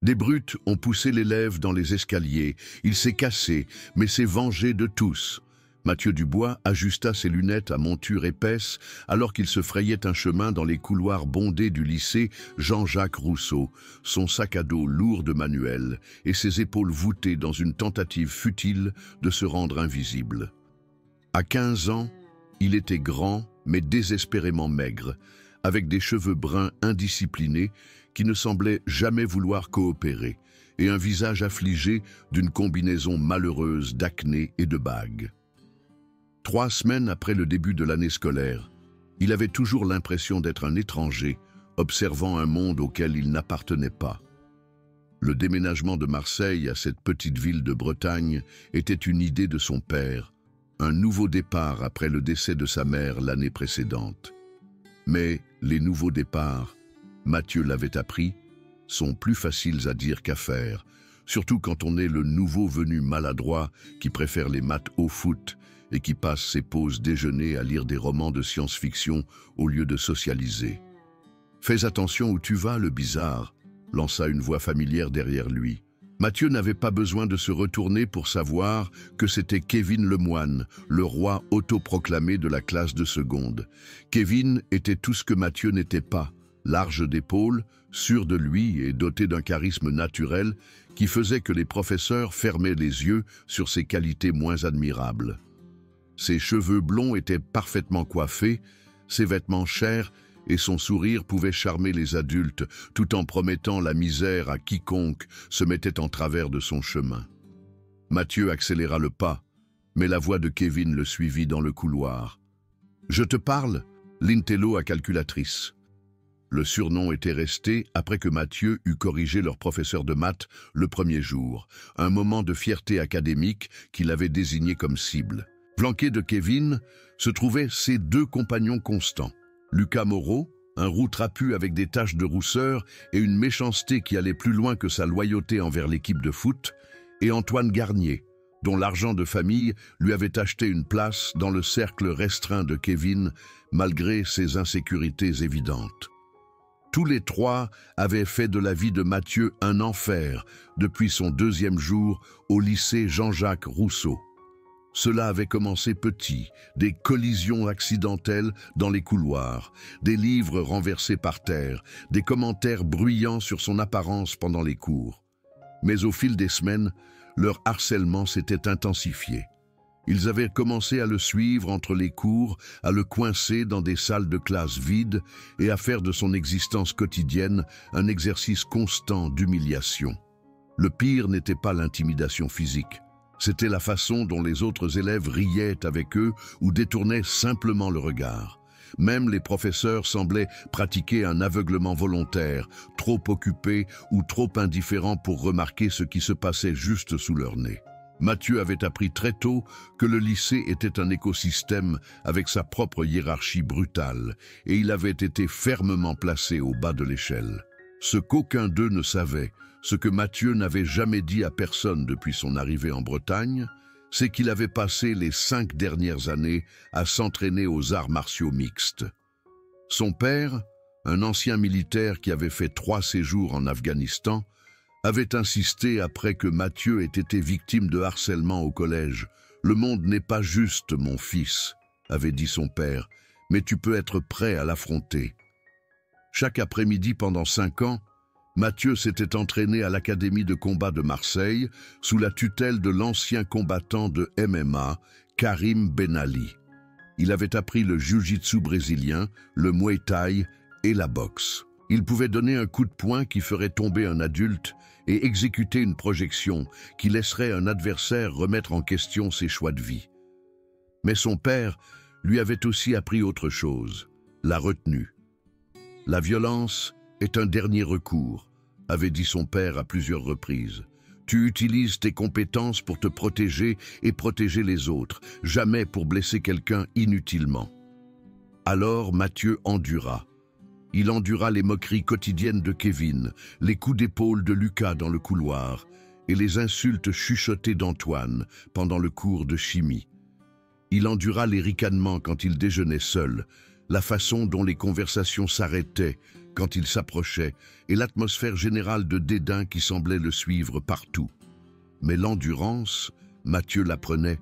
Des brutes ont poussé l'élève dans les escaliers. Il s'est cassé, mais s'est vengé de tous. Mathieu Dubois ajusta ses lunettes à monture épaisse alors qu'il se frayait un chemin dans les couloirs bondés du lycée Jean-Jacques Rousseau, son sac à dos lourd de manuels et ses épaules voûtées dans une tentative futile de se rendre invisible. À 15 ans, il était grand mais désespérément maigre, avec des cheveux bruns indisciplinés qui ne semblaient jamais vouloir coopérer, et un visage affligé d'une combinaison malheureuse d'acné et de bagues. 3 semaines après le début de l'année scolaire, il avait toujours l'impression d'être un étranger, observant un monde auquel il n'appartenait pas. Le déménagement de Marseille à cette petite ville de Bretagne était une idée de son père, un nouveau départ après le décès de sa mère l'année précédente. Mais les nouveaux départs, Mathieu l'avait appris, sont plus faciles à dire qu'à faire, surtout quand on est le nouveau venu maladroit qui préfère les maths au foot et qui passe ses pauses déjeuner à lire des romans de science-fiction au lieu de socialiser. « Fais attention où tu vas, le bizarre », lança une voix familière derrière lui. Mathieu n'avait pas besoin de se retourner pour savoir que c'était Kevin Lemoine, le roi autoproclamé de la classe de seconde. Kevin était tout ce que Mathieu n'était pas, large d'épaules, sûr de lui et doté d'un charisme naturel qui faisait que les professeurs fermaient les yeux sur ses qualités moins admirables. Ses cheveux blonds étaient parfaitement coiffés, ses vêtements chers et son sourire pouvait charmer les adultes tout en promettant la misère à quiconque se mettait en travers de son chemin. Mathieu accéléra le pas, mais la voix de Kevin le suivit dans le couloir. « Je te parle, l'intello à calculatrice. » Le surnom était resté après que Mathieu eut corrigé leur professeur de maths le premier jour, un moment de fierté académique qu'il avait désigné comme cible. Flanqué de Kevin se trouvaient ses 2 compagnons constants. Lucas Moreau, un roux trapu avec des taches de rousseur et une méchanceté qui allait plus loin que sa loyauté envers l'équipe de foot, et Antoine Garnier, dont l'argent de famille lui avait acheté une place dans le cercle restreint de Kevin, malgré ses insécurités évidentes. Tous les 3 avaient fait de la vie de Mathieu un enfer depuis son 2e jour au lycée Jean-Jacques Rousseau. Cela avait commencé petit, des collisions accidentelles dans les couloirs, des livres renversés par terre, des commentaires bruyants sur son apparence pendant les cours. Mais au fil des semaines, leur harcèlement s'était intensifié. Ils avaient commencé à le suivre entre les cours, à le coincer dans des salles de classe vides et à faire de son existence quotidienne un exercice constant d'humiliation. Le pire n'était pas l'intimidation physique. C'était la façon dont les autres élèves riaient avec eux ou détournaient simplement le regard. Même les professeurs semblaient pratiquer un aveuglement volontaire, trop occupés ou trop indifférents pour remarquer ce qui se passait juste sous leur nez. Mathieu avait appris très tôt que le lycée était un écosystème avec sa propre hiérarchie brutale, et il avait été fermement placé au bas de l'échelle. Ce qu'aucun d'eux ne savait, ce que Mathieu n'avait jamais dit à personne depuis son arrivée en Bretagne, c'est qu'il avait passé les 5 dernières années à s'entraîner aux arts martiaux mixtes. Son père, un ancien militaire qui avait fait 3 séjours en Afghanistan, avait insisté après que Mathieu ait été victime de harcèlement au collège. « Le monde n'est pas juste, mon fils », avait dit son père, « mais tu peux être prêt à l'affronter. » Chaque après-midi pendant 5 ans, Mathieu s'était entraîné à l'Académie de combat de Marseille sous la tutelle de l'ancien combattant de MMA, Karim Benali. Il avait appris le jiu-jitsu brésilien, le muay thai et la boxe. Il pouvait donner un coup de poing qui ferait tomber un adulte et exécuter une projection qui laisserait un adversaire remettre en question ses choix de vie. Mais son père lui avait aussi appris autre chose, la retenue. « La violence est un dernier recours », avait dit son père à plusieurs reprises. « Tu utilises tes compétences pour te protéger et protéger les autres, jamais pour blesser quelqu'un inutilement. » Alors Mathieu endura. Il endura les moqueries quotidiennes de Kevin, les coups d'épaule de Lucas dans le couloir et les insultes chuchotées d'Antoine pendant le cours de chimie. Il endura les ricanements quand il déjeunait seul, la façon dont les conversations s'arrêtaient quand il s'approchait et l'atmosphère générale de dédain qui semblait le suivre partout. Mais l'endurance, Mathieu l'apprenait,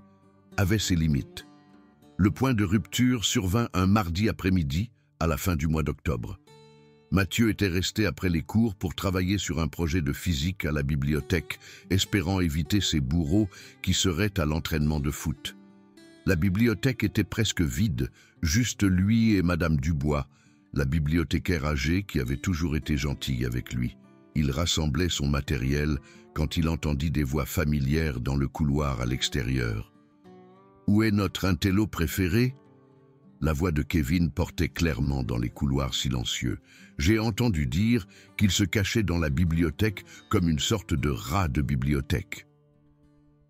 avait ses limites. Le point de rupture survint un mardi après-midi, à la fin du mois d'octobre. Mathieu était resté après les cours pour travailler sur un projet de physique à la bibliothèque, espérant éviter ses bourreaux qui seraient à l'entraînement de foot. La bibliothèque était presque vide, juste lui et Madame Dubois, la bibliothécaire âgée qui avait toujours été gentille avec lui. Il rassemblait son matériel quand il entendit des voix familières dans le couloir à l'extérieur. « Où est notre intello préféré ?» La voix de Kevin portait clairement dans les couloirs silencieux. J'ai entendu dire qu'il se cachait dans la bibliothèque comme une sorte de rat de bibliothèque.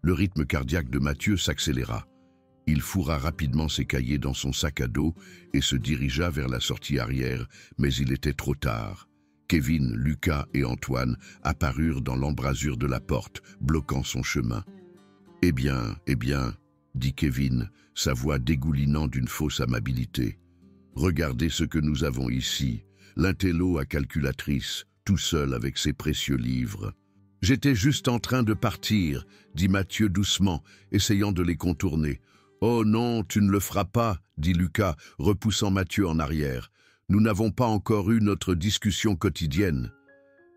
Le rythme cardiaque de Mathieu s'accéléra. Il fourra rapidement ses cahiers dans son sac à dos et se dirigea vers la sortie arrière, mais il était trop tard. Kevin, Lucas et Antoine apparurent dans l'embrasure de la porte, bloquant son chemin. « Eh bien, dit Kevin, sa voix dégoulinant d'une fausse amabilité. « Regardez ce que nous avons ici, l'intello à calculatrice, tout seul avec ses précieux livres. »« J'étais juste en train de partir, » dit Mathieu doucement, essayant de les contourner. « Oh non, tu ne le feras pas, » dit Lucas, repoussant Mathieu en arrière. « Nous n'avons pas encore eu notre discussion quotidienne. »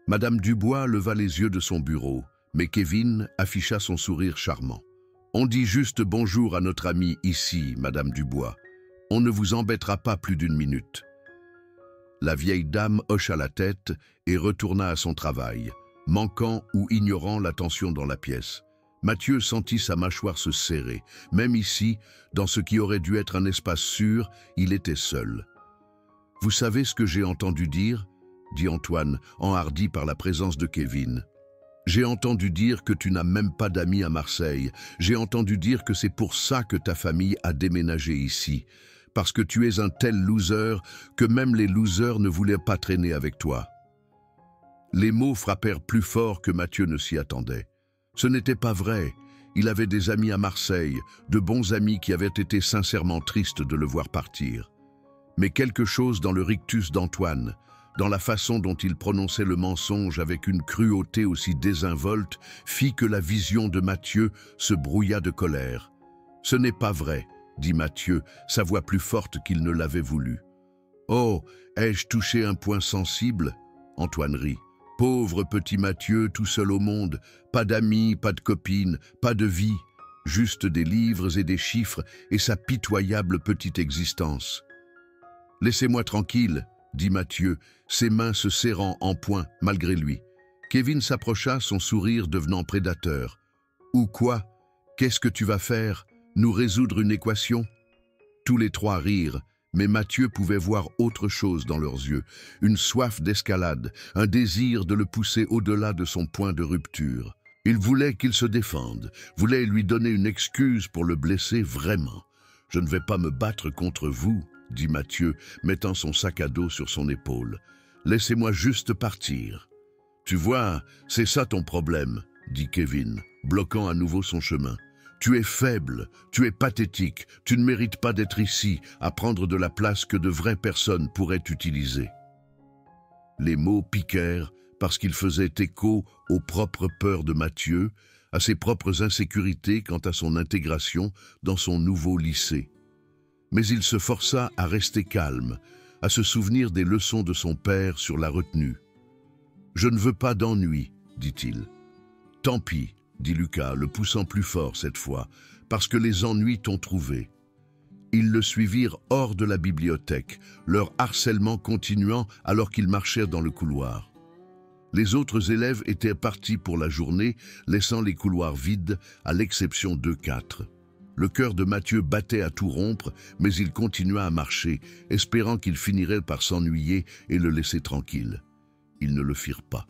Madame Dubois leva les yeux de son bureau, mais Kevin afficha son sourire charmant. « On dit juste bonjour à notre amie ici, Madame Dubois. On ne vous embêtera pas plus d'une minute. » La vieille dame hocha la tête et retourna à son travail, manquant ou ignorant l'attention dans la pièce. Mathieu sentit sa mâchoire se serrer. Même ici, dans ce qui aurait dû être un espace sûr, il était seul. « Vous savez ce que j'ai entendu dire ?» dit Antoine, enhardi par la présence de Kevin. « J'ai entendu dire que tu n'as même pas d'amis à Marseille. J'ai entendu dire que c'est pour ça que ta famille a déménagé ici. Parce que tu es un tel loser que même les losers ne voulaient pas traîner avec toi. » Les mots frappèrent plus fort que Mathieu ne s'y attendait. Ce n'était pas vrai. Il avait des amis à Marseille, de bons amis qui avaient été sincèrement tristes de le voir partir. Mais quelque chose dans le rictus d'Antoine, dans la façon dont il prononçait le mensonge avec une cruauté aussi désinvolte, fit que la vision de Mathieu se brouilla de colère. « Ce n'est pas vrai, » dit Mathieu, sa voix plus forte qu'il ne l'avait voulu. « Oh, ai-je touché un point sensible ?» Antoine rit. « Pauvre petit Mathieu, tout seul au monde, pas d'amis, pas de copines, pas de vie, juste des livres et des chiffres et sa pitoyable petite existence. »« Laissez-moi tranquille, » dit Mathieu, ses mains se serrant en poing malgré lui. Kevin s'approcha, son sourire devenant prédateur. « Ou quoi? Qu'est-ce que tu vas faire? Nous résoudre une équation ?» Tous les trois rirent, mais Mathieu pouvait voir autre chose dans leurs yeux, une soif d'escalade, un désir de le pousser au-delà de son point de rupture. Il voulait qu'il se défende, voulait lui donner une excuse pour le blesser vraiment. « Je ne vais pas me battre contre vous, » dit Mathieu, mettant son sac à dos sur son épaule. « Laissez-moi juste partir. »« Tu vois, c'est ça ton problème, » dit Kevin, bloquant à nouveau son chemin. « Tu es faible, tu es pathétique, tu ne mérites pas d'être ici, à prendre de la place que de vraies personnes pourraient utiliser. » Les mots piquèrent parce qu'ils faisaient écho aux propres peurs de Mathieu, à ses propres insécurités quant à son intégration dans son nouveau lycée. Mais il se força à rester calme, à se souvenir des leçons de son père sur la retenue. « Je ne veux pas d'ennui, » dit-il. « Tant pis, » dit Lucas, le poussant plus fort cette fois, « parce que les ennuis t'ont trouvé. » Ils le suivirent hors de la bibliothèque, leur harcèlement continuant alors qu'ils marchèrent dans le couloir. Les autres élèves étaient partis pour la journée, laissant les couloirs vides, à l'exception d'eux quatre. Le cœur de Mathieu battait à tout rompre, mais il continua à marcher, espérant qu'ils finiraient par s'ennuyer et le laisser tranquille. Ils ne le firent pas.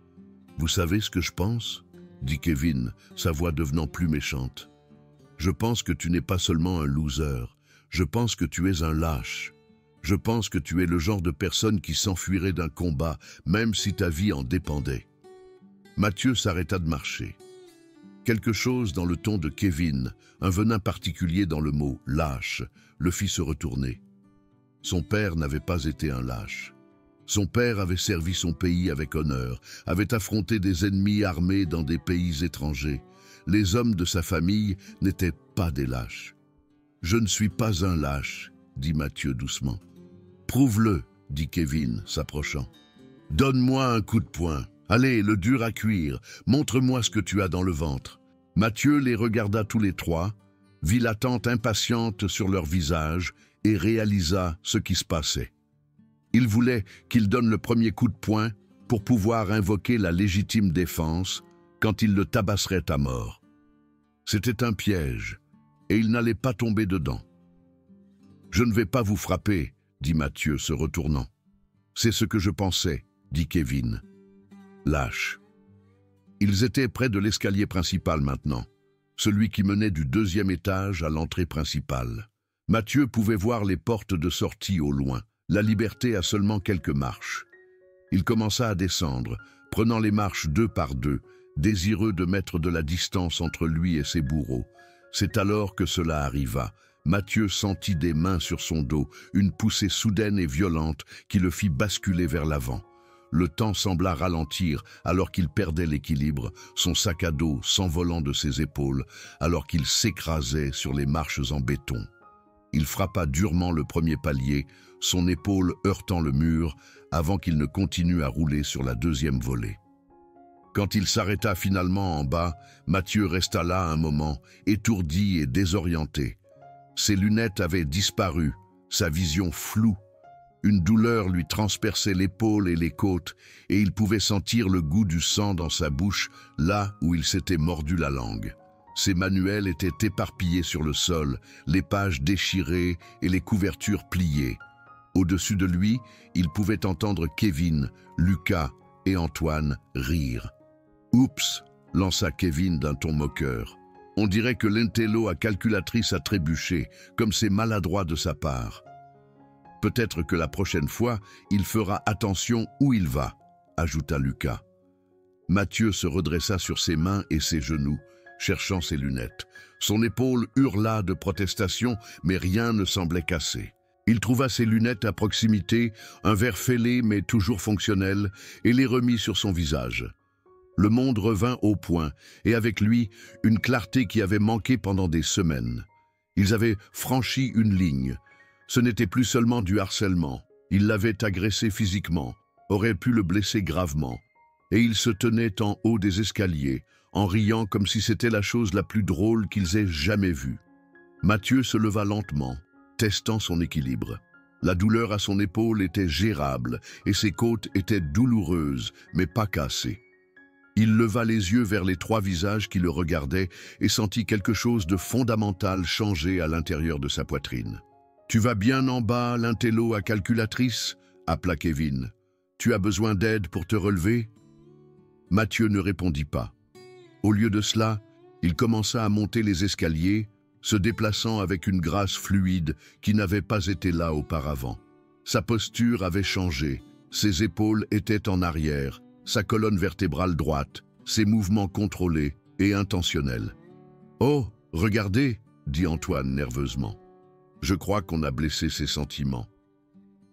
« Vous savez ce que je pense ?» dit Kevin, sa voix devenant plus méchante. « Je pense que tu n'es pas seulement un loser, je pense que tu es un lâche. Je pense que tu es le genre de personne qui s'enfuirait d'un combat, même si ta vie en dépendait. » Mathieu s'arrêta de marcher. Quelque chose dans le ton de Kevin, un venin particulier dans le mot « lâche », le fit se retourner. Son père n'avait pas été un lâche. Son père avait servi son pays avec honneur, avait affronté des ennemis armés dans des pays étrangers. Les hommes de sa famille n'étaient pas des lâches. « Je ne suis pas un lâche, » dit Mathieu doucement. « Prouve-le, » dit Kevin, s'approchant. « Donne-moi un coup de poing. Allez, le dur à cuire, montre-moi ce que tu as dans le ventre. » Mathieu les regarda tous les trois, vit l'attente impatiente sur leur visage et réalisa ce qui se passait. Il voulait qu'il donne le premier coup de poing pour pouvoir invoquer la légitime défense quand il le tabasserait à mort. C'était un piège, et il n'allait pas tomber dedans. « Je ne vais pas vous frapper, » dit Mathieu se retournant. « C'est ce que je pensais, » dit Kevin. « Lâche. » Ils étaient près de l'escalier principal maintenant, celui qui menait du deuxième étage à l'entrée principale. Mathieu pouvait voir les portes de sortie au loin, la liberté à seulement quelques marches. Il commença à descendre, prenant les marches deux par deux, désireux de mettre de la distance entre lui et ses bourreaux. C'est alors que cela arriva. Mathieu sentit des mains sur son dos, une poussée soudaine et violente qui le fit basculer vers l'avant. Le temps sembla ralentir alors qu'il perdait l'équilibre, son sac à dos s'envolant de ses épaules, alors qu'il s'écrasait sur les marches en béton. Il frappa durement le premier palier, son épaule heurtant le mur, avant qu'il ne continue à rouler sur la deuxième volée. Quand il s'arrêta finalement en bas, Mathieu resta là un moment, étourdi et désorienté. Ses lunettes avaient disparu, sa vision floue. Une douleur lui transperçait l'épaule et les côtes, et il pouvait sentir le goût du sang dans sa bouche, là où il s'était mordu la langue. Ses manuels étaient éparpillés sur le sol, les pages déchirées et les couvertures pliées. Au-dessus de lui, il pouvait entendre Kevin, Lucas et Antoine rire. « Oups !» lança Kevin d'un ton moqueur. « On dirait que l'intello à calculatrice a trébuché, comme c'est maladroit de sa part. » « Peut-être que la prochaine fois, il fera attention où il va, » ajouta Lucas. Mathieu se redressa sur ses mains et ses genoux, cherchant ses lunettes. Son épaule hurla de protestation, mais rien ne semblait cassé. Il trouva ses lunettes à proximité, un verre fêlé mais toujours fonctionnel, et les remit sur son visage. Le monde revint au point, et avec lui, une clarté qui avait manqué pendant des semaines. Ils avaient franchi une ligne. Ce n'était plus seulement du harcèlement. Il l'avait agressé physiquement, aurait pu le blesser gravement. Et ils se tenaient en haut des escaliers, en riant comme si c'était la chose la plus drôle qu'ils aient jamais vue. Mathieu se leva lentement, testant son équilibre. La douleur à son épaule était gérable, et ses côtes étaient douloureuses, mais pas cassées. Il leva les yeux vers les trois visages qui le regardaient et sentit quelque chose de fondamental changer à l'intérieur de sa poitrine. « Tu vas bien en bas, l'intello à calculatrice ?» appela Kevin. « Tu as besoin d'aide pour te relever ?» Mathieu ne répondit pas. Au lieu de cela, il commença à monter les escaliers, se déplaçant avec une grâce fluide qui n'avait pas été là auparavant. Sa posture avait changé, ses épaules étaient en arrière, sa colonne vertébrale droite, ses mouvements contrôlés et intentionnels. « Oh, regardez !» dit Antoine nerveusement. Je crois qu'on a blessé ses sentiments.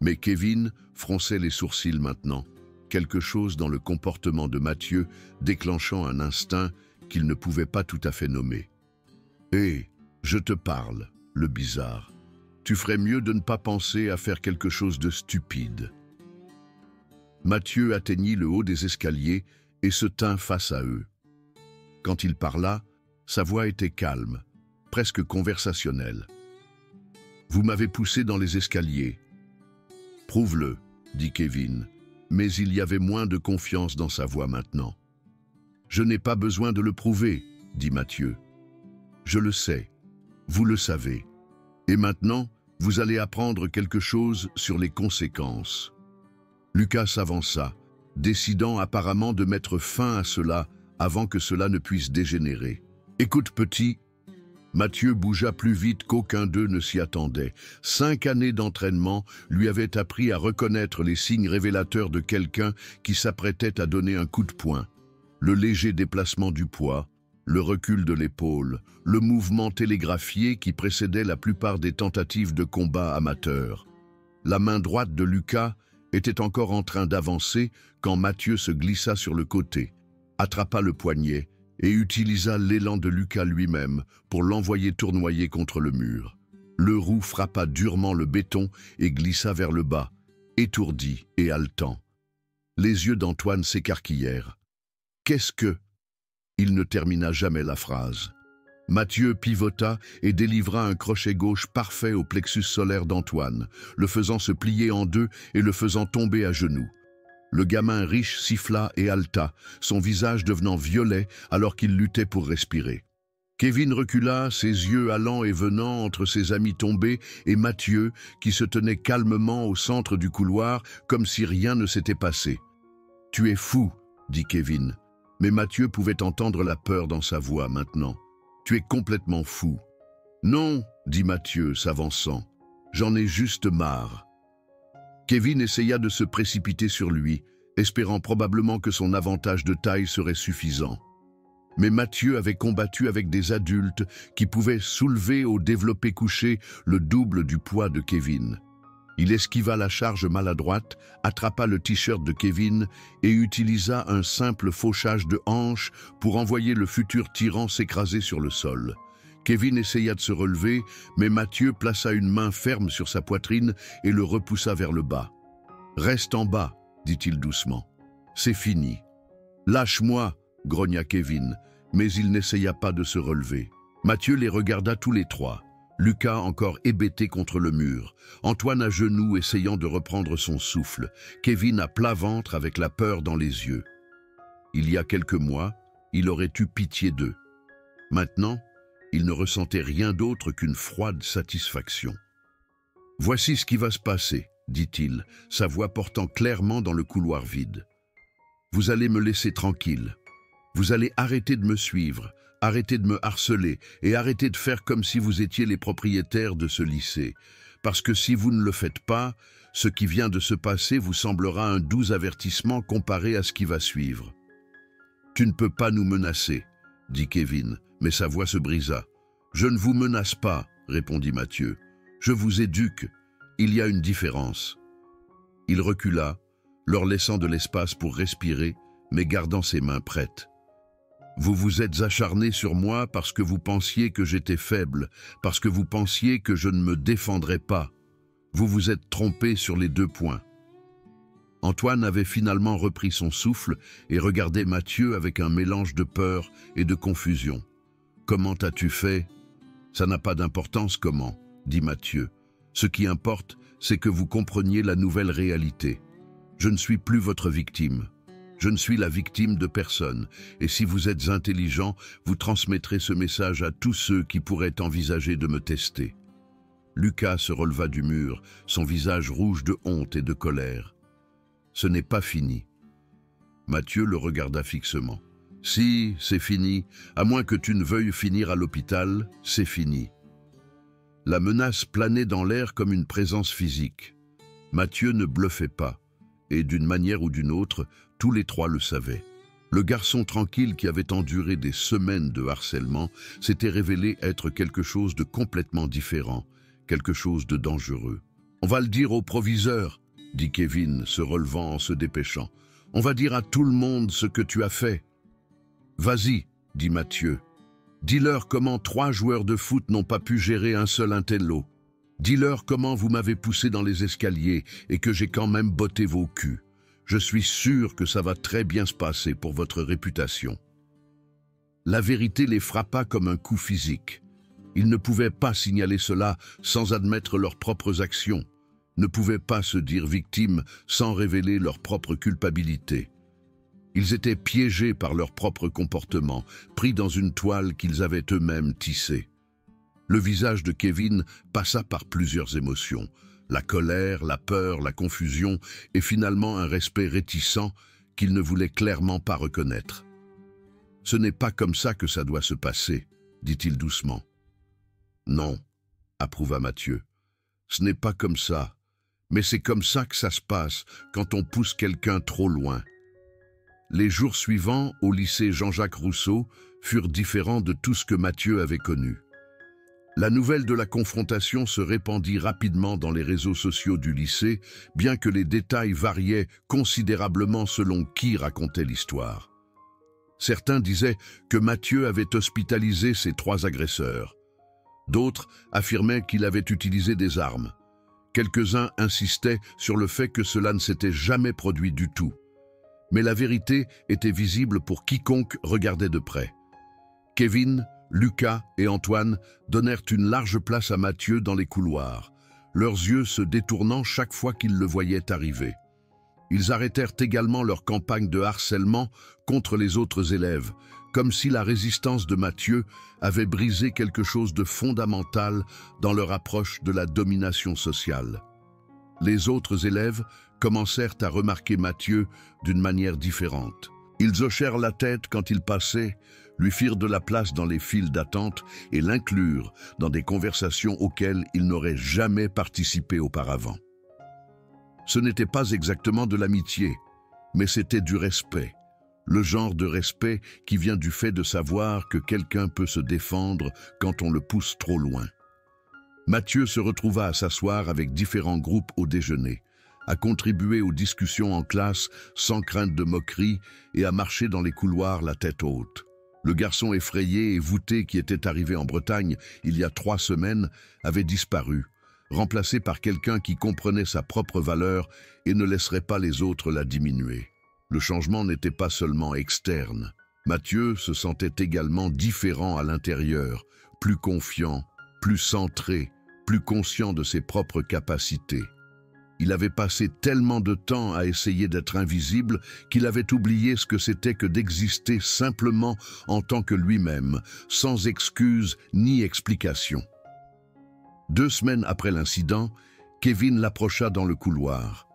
Mais Kevin fronçait les sourcils maintenant, quelque chose dans le comportement de Mathieu déclenchant un instinct qu'il ne pouvait pas tout à fait nommer. « Hé, je te parle, le bizarre. Tu ferais mieux de ne pas penser à faire quelque chose de stupide. » Mathieu atteignit le haut des escaliers et se tint face à eux. Quand il parla, sa voix était calme, presque conversationnelle. « Vous m'avez poussé dans les escaliers. »« Prouve-le, » dit Kevin, mais il y avait moins de confiance dans sa voix maintenant. « Je n'ai pas besoin de le prouver, » dit Mathieu. « Je le sais, vous le savez. Et maintenant, vous allez apprendre quelque chose sur les conséquences. » Lucas s'avança, décidant apparemment de mettre fin à cela avant que cela ne puisse dégénérer. « Écoute, petit. » Mathieu bougea plus vite qu'aucun d'eux ne s'y attendait. 5 années d'entraînement lui avaient appris à reconnaître les signes révélateurs de quelqu'un qui s'apprêtait à donner un coup de poing. Le léger déplacement du poids, le recul de l'épaule, le mouvement télégraphié qui précédait la plupart des tentatives de combat amateurs. La main droite de Lucas était encore en train d'avancer quand Mathieu se glissa sur le côté, attrapa le poignet et utilisa l'élan de Lucas lui-même pour l'envoyer tournoyer contre le mur. Le roux frappa durement le béton et glissa vers le bas, étourdi et haletant. Les yeux d'Antoine s'écarquillèrent. « Qu'est-ce que » Il ne termina jamais la phrase. Mathieu pivota et délivra un crochet gauche parfait au plexus solaire d'Antoine, le faisant se plier en deux et le faisant tomber à genoux. Le gamin riche siffla et haleta, son visage devenant violet alors qu'il luttait pour respirer. Kevin recula, ses yeux allant et venant entre ses amis tombés et Mathieu, qui se tenait calmement au centre du couloir, comme si rien ne s'était passé. « Tu es fou », dit Kevin, mais Mathieu pouvait entendre la peur dans sa voix maintenant. « Tu es complètement fou. »« Non », dit Mathieu, s'avançant, « j'en ai juste marre. » Kevin essaya de se précipiter sur lui, espérant probablement que son avantage de taille serait suffisant. Mais Mathieu avait combattu avec des adultes qui pouvaient soulever au développé couché le double du poids de Kevin. Il esquiva la charge maladroite, attrapa le t-shirt de Kevin et utilisa un simple fauchage de hanche pour envoyer le futur tyran s'écraser sur le sol. Kevin essaya de se relever, mais Mathieu plaça une main ferme sur sa poitrine et le repoussa vers le bas. « Reste en bas, dit-il doucement. C'est fini. »« Lâche-moi, grogna Kevin, mais il n'essaya pas de se relever. Mathieu les regarda tous les trois. Lucas encore hébété contre le mur, Antoine à genoux essayant de reprendre son souffle, Kevin à plat ventre avec la peur dans les yeux. Il y a quelques mois, il aurait eu pitié d'eux. Maintenant, il ne ressentait rien d'autre qu'une froide satisfaction. « Voici ce qui va se passer, » dit-il, sa voix portant clairement dans le couloir vide. « Vous allez me laisser tranquille. Vous allez arrêter de me suivre, arrêter de me harceler et arrêter de faire comme si vous étiez les propriétaires de ce lycée. Parce que si vous ne le faites pas, ce qui vient de se passer vous semblera un doux avertissement comparé à ce qui va suivre. »« Tu ne peux pas nous menacer, » dit Kevin, mais sa voix se brisa. « Je ne vous menace pas, » répondit Mathieu. « Je vous éduque. Il y a une différence. » Il recula, leur laissant de l'espace pour respirer, mais gardant ses mains prêtes. « Vous vous êtes acharnés sur moi parce que vous pensiez que j'étais faible, parce que vous pensiez que je ne me défendrais pas. Vous vous êtes trompés sur les 2 points. » Antoine avait finalement repris son souffle et regardait Mathieu avec un mélange de peur et de confusion. « Comment as-tu fait ?»« Ça n'a pas d'importance comment, » dit Mathieu. « Ce qui importe, c'est que vous compreniez la nouvelle réalité. Je ne suis plus votre victime. Je ne suis la victime de personne, et si vous êtes intelligent, vous transmettrez ce message à tous ceux qui pourraient envisager de me tester. » Lucas se releva du mur, son visage rouge de honte et de colère. « Ce n'est pas fini. » Mathieu le regarda fixement. « Si, c'est fini, à moins que tu ne veuilles finir à l'hôpital, c'est fini. » La menace planait dans l'air comme une présence physique. Mathieu ne bluffait pas, et d'une manière ou d'une autre, tous les trois le savaient. Le garçon tranquille qui avait enduré des semaines de harcèlement s'était révélé être quelque chose de complètement différent, quelque chose de dangereux. « On va le dire au proviseur, » dit Kevin, se relevant en se dépêchant. « On va dire à tout le monde ce que tu as fait. »« Vas-y, » dit Mathieu. « Dis-leur comment 3 joueurs de foot n'ont pas pu gérer un seul intello. Dis-leur comment vous m'avez poussé dans les escaliers et que j'ai quand même botté vos culs. Je suis sûr que ça va très bien se passer pour votre réputation. » La vérité les frappa comme un coup physique. Ils ne pouvaient pas signaler cela sans admettre leurs propres actions, ne pouvaient pas se dire victimes sans révéler leur propre culpabilité. Ils étaient piégés par leur propre comportement, pris dans une toile qu'ils avaient eux-mêmes tissée. Le visage de Kevin passa par plusieurs émotions. La colère, la peur, la confusion et finalement un respect réticent qu'il ne voulait clairement pas reconnaître. « Ce n'est pas comme ça que ça doit se passer, » dit-il doucement. « Non, » approuva Mathieu. « Ce n'est pas comme ça, mais c'est comme ça que ça se passe quand on pousse quelqu'un trop loin. » Les jours suivants, au lycée Jean-Jacques Rousseau, furent différents de tout ce que Mathieu avait connu. La nouvelle de la confrontation se répandit rapidement dans les réseaux sociaux du lycée, bien que les détails variaient considérablement selon qui racontait l'histoire. Certains disaient que Mathieu avait hospitalisé ses 3 agresseurs. D'autres affirmaient qu'il avait utilisé des armes. Quelques-uns insistaient sur le fait que cela ne s'était jamais produit du tout. Mais la vérité était visible pour quiconque regardait de près. Kevin, Lucas et Antoine donnèrent une large place à Mathieu dans les couloirs, leurs yeux se détournant chaque fois qu'ils le voyaient arriver. Ils arrêtèrent également leur campagne de harcèlement contre les autres élèves, comme si la résistance de Mathieu avait brisé quelque chose de fondamental dans leur approche de la domination sociale. Les autres élèves commencèrent à remarquer Mathieu d'une manière différente. Ils hochèrent la tête quand il passait, lui firent de la place dans les files d'attente et l'inclurent dans des conversations auxquelles il n'aurait jamais participé auparavant. Ce n'était pas exactement de l'amitié, mais c'était du respect. Le genre de respect qui vient du fait de savoir que quelqu'un peut se défendre quand on le pousse trop loin. Mathieu se retrouva à s'asseoir avec différents groupes au déjeuner, à contribuer aux discussions en classe sans crainte de moquerie et à marcher dans les couloirs la tête haute. Le garçon effrayé et voûté qui était arrivé en Bretagne il y a 3 semaines avait disparu, remplacé par quelqu'un qui comprenait sa propre valeur et ne laisserait pas les autres la diminuer. Le changement n'était pas seulement externe. Mathieu se sentait également différent à l'intérieur, plus confiant, plus centré, plus conscient de ses propres capacités. Il avait passé tellement de temps à essayer d'être invisible qu'il avait oublié ce que c'était que d'exister simplement en tant que lui-même, sans excuse ni explication. 2 semaines après l'incident, Kevin l'approcha dans le couloir.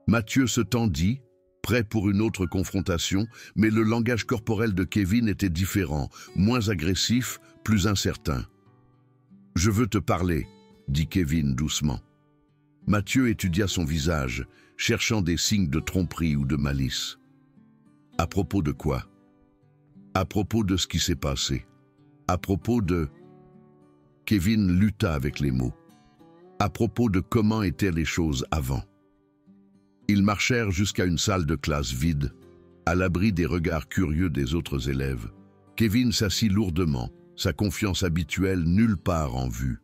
Mathieu se tendit, prêt pour une autre confrontation, mais le langage corporel de Kevin était différent, moins agressif, plus incertain. « Je veux te parler », dit Kevin doucement. Mathieu étudia son visage, cherchant des signes de tromperie ou de malice. « À propos de quoi ? » ?»« À propos de ce qui s'est passé. À propos de... » Kevin lutta avec les mots. « À propos de comment étaient les choses avant. » Ils marchèrent jusqu'à une salle de classe vide, à l'abri des regards curieux des autres élèves. Kevin s'assit lourdement, sa confiance habituelle nulle part en vue.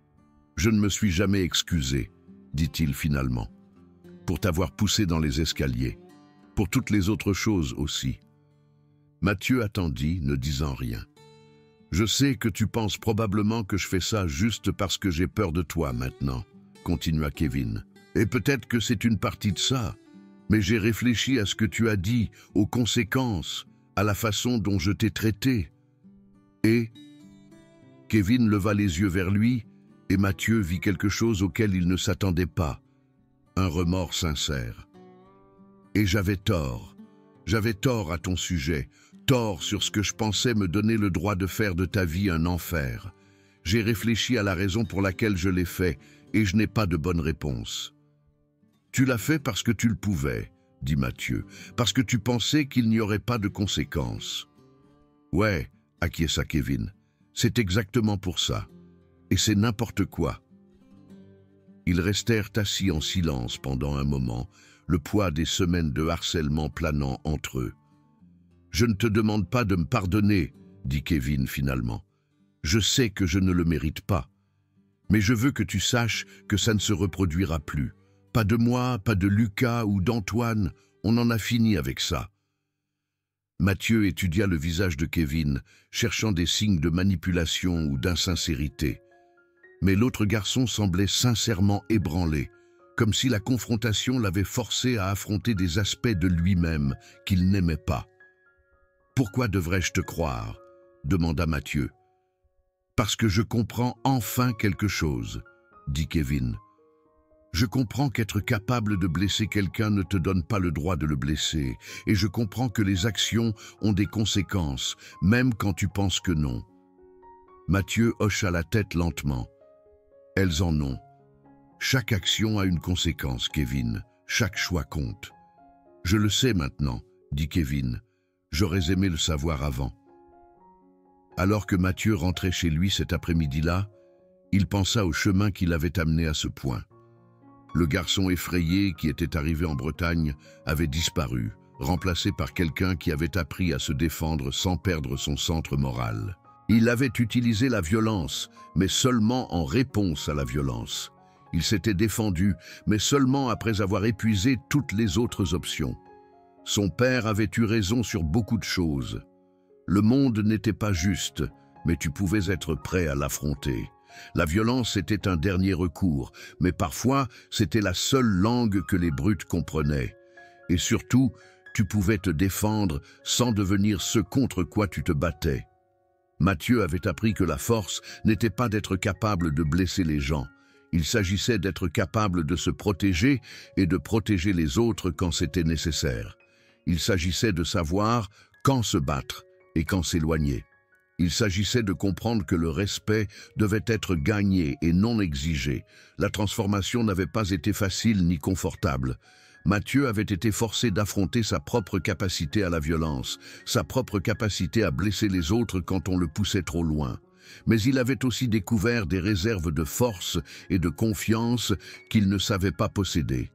« Je ne me suis jamais excusé, » dit-il finalement, « pour t'avoir poussé dans les escaliers, pour toutes les autres choses aussi. » Mathieu attendit, ne disant rien. « Je sais que tu penses probablement que je fais ça juste parce que j'ai peur de toi maintenant, » continua Kevin. « Et peut-être que c'est une partie de ça, mais j'ai réfléchi à ce que tu as dit, aux conséquences, à la façon dont je t'ai traité. Et... » Kevin leva les yeux vers lui, et Mathieu vit quelque chose auquel il ne s'attendait pas, un remords sincère. « Et j'avais tort à ton sujet, tort sur ce que je pensais me donner le droit de faire de ta vie un enfer. J'ai réfléchi à la raison pour laquelle je l'ai fait, et je n'ai pas de bonne réponse. » « Tu l'as fait parce que tu le pouvais, » dit Mathieu, « parce que tu pensais qu'il n'y aurait pas de conséquences. »« Ouais, » acquiesça Kevin, « c'est exactement pour ça. Et c'est n'importe quoi. » Ils restèrent assis en silence pendant un moment, le poids des semaines de harcèlement planant entre eux. « Je ne te demande pas de me pardonner, » dit Kevin finalement. « Je sais que je ne le mérite pas. Mais je veux que tu saches que ça ne se reproduira plus. Pas de moi, pas de Lucas ou d'Antoine, on en a fini avec ça. » Mathieu étudia le visage de Kevin, cherchant des signes de manipulation ou d'insincérité. Mais l'autre garçon semblait sincèrement ébranlé, comme si la confrontation l'avait forcé à affronter des aspects de lui-même qu'il n'aimait pas. « Pourquoi devrais-je te croire ?» demanda Mathieu. « Parce que je comprends enfin quelque chose, » dit Kevin. « Je comprends qu'être capable de blesser quelqu'un ne te donne pas le droit de le blesser, et je comprends que les actions ont des conséquences, même quand tu penses que non. » Mathieu hocha la tête lentement. « Elles en ont. Chaque action a une conséquence, Kevin. Chaque choix compte. »« Je le sais maintenant, » dit Kevin. « J'aurais aimé le savoir avant. » Alors que Mathieu rentrait chez lui cet après-midi-là, il pensa au chemin qui l'avait amené à ce point. Le garçon effrayé qui était arrivé en Bretagne avait disparu, remplacé par quelqu'un qui avait appris à se défendre sans perdre son centre moral. Il avait utilisé la violence, mais seulement en réponse à la violence. Il s'était défendu, mais seulement après avoir épuisé toutes les autres options. Son père avait eu raison sur beaucoup de choses. Le monde n'était pas juste, mais tu pouvais être prêt à l'affronter. La violence était un dernier recours, mais parfois c'était la seule langue que les brutes comprenaient. Et surtout, tu pouvais te défendre sans devenir ce contre quoi tu te battais. Mathieu avait appris que la force n'était pas d'être capable de blesser les gens. Il s'agissait d'être capable de se protéger et de protéger les autres quand c'était nécessaire. Il s'agissait de savoir quand se battre et quand s'éloigner. Il s'agissait de comprendre que le respect devait être gagné et non exigé. La transformation n'avait pas été facile ni confortable. Mathieu avait été forcé d'affronter sa propre capacité à la violence, sa propre capacité à blesser les autres quand on le poussait trop loin. Mais il avait aussi découvert des réserves de force et de confiance qu'il ne savait pas posséder.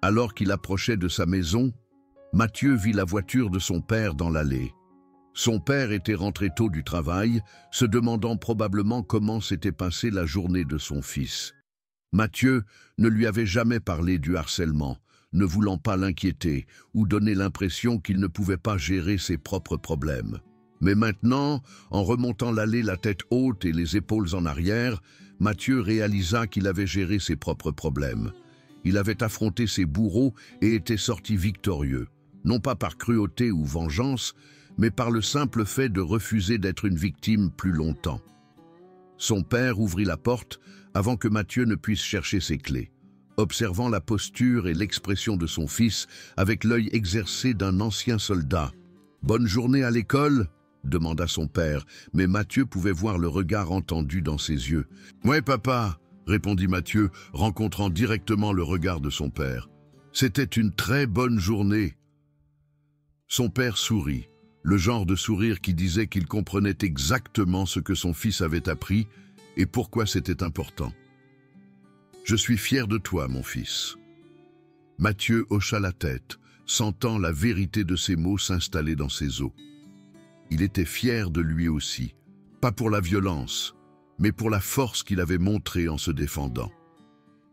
Alors qu'il approchait de sa maison, Mathieu vit la voiture de son père dans l'allée. Son père était rentré tôt du travail, se demandant probablement comment s'était passée la journée de son fils. Mathieu ne lui avait jamais parlé du harcèlement, ne voulant pas l'inquiéter ou donner l'impression qu'il ne pouvait pas gérer ses propres problèmes. Mais maintenant, en remontant l'allée la tête haute et les épaules en arrière, Mathieu réalisa qu'il avait géré ses propres problèmes. Il avait affronté ses bourreaux et était sorti victorieux, non pas par cruauté ou vengeance, mais par le simple fait de refuser d'être une victime plus longtemps. Son père ouvrit la porte avant que Mathieu ne puisse chercher ses clés, observant la posture et l'expression de son fils avec l'œil exercé d'un ancien soldat. « Bonne journée à l'école ?» demanda son père, mais Mathieu pouvait voir le regard entendu dans ses yeux. « Ouais, papa !» répondit Mathieu, rencontrant directement le regard de son père. « C'était une très bonne journée. » Son père sourit, le genre de sourire qui disait qu'il comprenait exactement ce que son fils avait appris et pourquoi c'était important. « Je suis fier de toi, mon fils. » Mathieu hocha la tête, sentant la vérité de ces mots s'installer dans ses os. Il était fier de lui aussi, pas pour la violence, mais pour la force qu'il avait montrée en se défendant.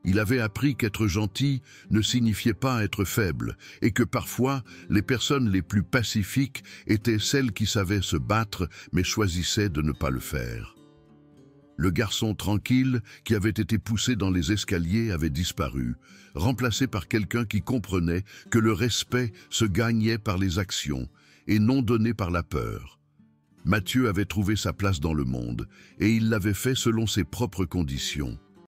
Il avait appris qu'être gentil ne signifiait pas être faible et que parfois, les personnes les plus pacifiques étaient celles qui savaient se battre mais choisissaient de ne pas le faire. Le garçon tranquille qui avait été poussé dans les escaliers avait disparu, remplacé par quelqu'un qui comprenait que le respect se gagnait par les actions et non donné par la peur. Mathieu avait trouvé sa place dans le monde et il l'avait fait selon ses propres conditions.